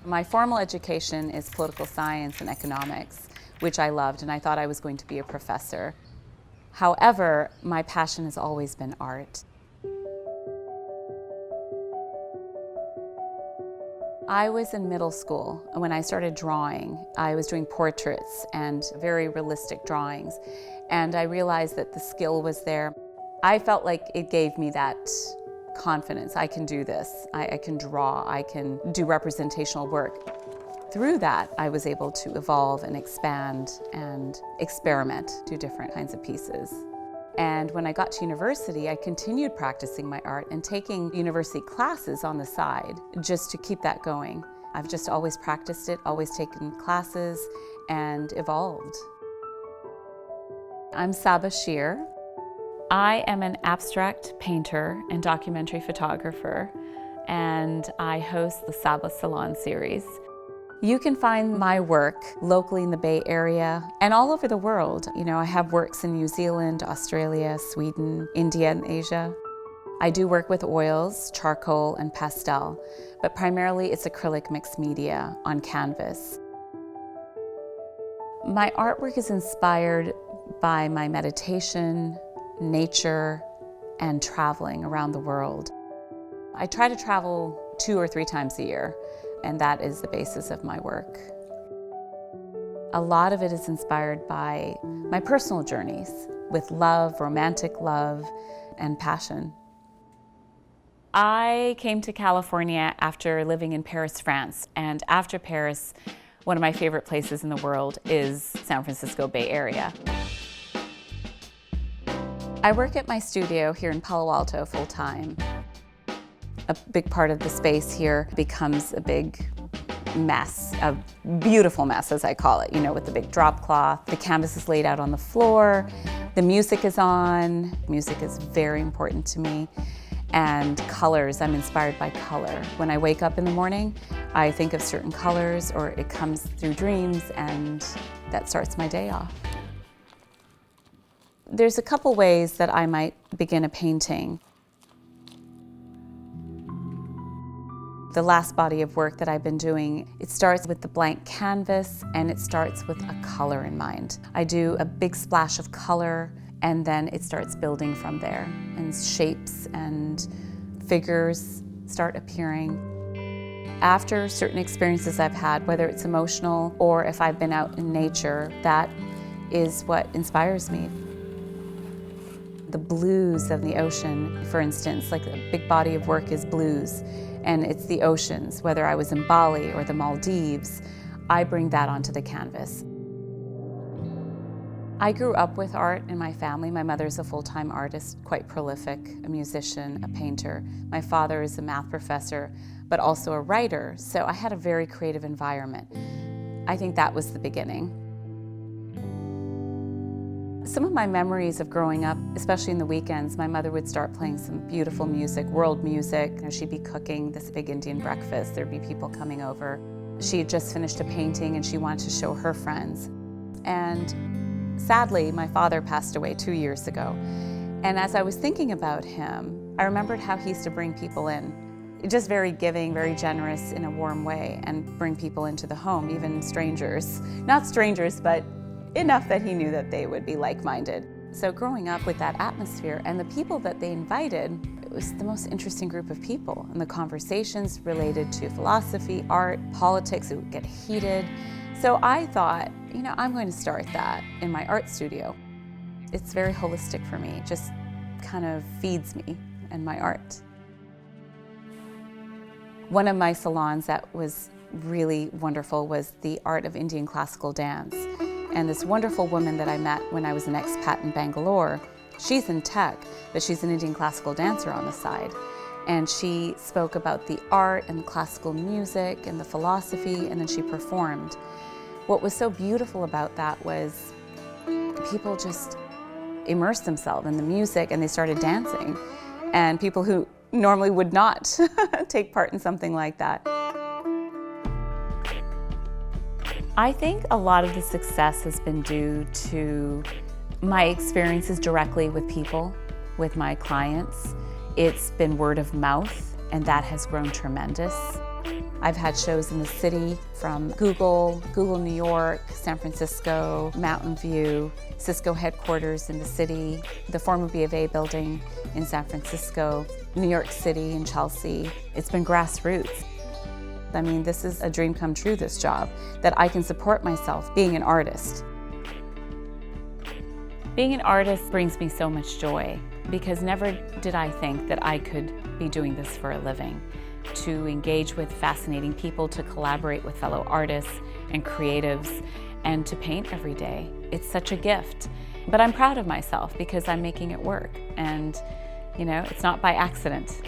My formal education is political science and economics, which I loved, and I thought I was going to be a professor. However, my passion has always been art. I was in middle school when I started drawing. I was doing portraits and very realistic drawings, and I realized that the skill was there. I felt like it gave me that confidence. I can do this. I can draw. I can do representational work. Through that, I was able to evolve and expand and experiment, do different kinds of pieces. And when I got to university, I continued practicing my art and taking university classes on the side just to keep that going. I've just always practiced it, always taken classes, and evolved. I'm Sahba Shere. I am an abstract painter and documentary photographer, and I host the Sahba Salon series. You can find my work locally in the Bay Area and all over the world. You know, I have works in New Zealand, Australia, Sweden, India, and Asia. I do work with oils, charcoal, and pastel, but primarily it's acrylic mixed media on canvas. My artwork is inspired by my meditation, nature, and traveling around the world. I try to travel 2 or 3 times a year, and that is the basis of my work. A lot of it is inspired by my personal journeys with love, romantic love, and passion. I came to California after living in Paris, France, and after Paris, one of my favorite places in the world is San Francisco Bay Area. I work at my studio here in Palo Alto full-time. A big part of the space here becomes a big mess, a beautiful mess as I call it, you know, with the big drop cloth. The canvas is laid out on the floor, the music is on. Music is very important to me. And colors, I'm inspired by color. When I wake up in the morning, I think of certain colors, or it comes through dreams, and that starts my day off. There's a couple ways that I might begin a painting. The last body of work that I've been doing, it starts with the blank canvas, and it starts with a color in mind. I do a big splash of color, and then it starts building from there, and shapes and figures start appearing. After certain experiences I've had, whether it's emotional or if I've been out in nature, that is what inspires me. The blues of the ocean, for instance, like a big body of work is blues, and it's the oceans. Whether I was in Bali or the Maldives, I bring that onto the canvas. I grew up with art in my family. My mother's a full-time artist, quite prolific, a musician, a painter. My father is a math professor, but also a writer, so I had a very creative environment. I think that was the beginning. Some of my memories of growing up, especially in the weekends, my mother would start playing some beautiful music, world music. You know, she'd be cooking this big Indian breakfast. There'd be people coming over. She had just finished a painting and she wanted to show her friends. And sadly, my father passed away 2 years ago. And as I was thinking about him, I remembered how he used to bring people in. Just very giving, very generous in a warm way, and bring people into the home, even strangers. Not strangers, but enough that he knew that they would be like-minded. So growing up with that atmosphere and the people that they invited, it was the most interesting group of people. And the conversations related to philosophy, art, politics, it would get heated. So I thought, you know, I'm going to start that in my art studio. It's very holistic for me. It just kind of feeds me and my art. One of my salons that was really wonderful was the art of Indian classical dance. And this wonderful woman that I met when I was an expat in Bangalore, she's in tech, but she's an Indian classical dancer on the side. And she spoke about the art and the classical music and the philosophy, and then she performed. What was so beautiful about that was people just immersed themselves in the music and they started dancing. And people who normally would not take part in something like that. I think a lot of the success has been due to my experiences directly with people, with my clients. It's been word of mouth, and that has grown tremendous. I've had shows in the city from Google New York, San Francisco, Mountain View, Cisco headquarters in the city, the former B of A building in San Francisco, New York City and Chelsea. It's been grassroots. I mean, this is a dream come true, this job, that I can support myself being an artist. Being an artist brings me so much joy because never did I think that I could be doing this for a living. To engage with fascinating people, to collaborate with fellow artists and creatives, and to paint every day. It's such a gift. But I'm proud of myself because I'm making it work. And, you know, it's not by accident.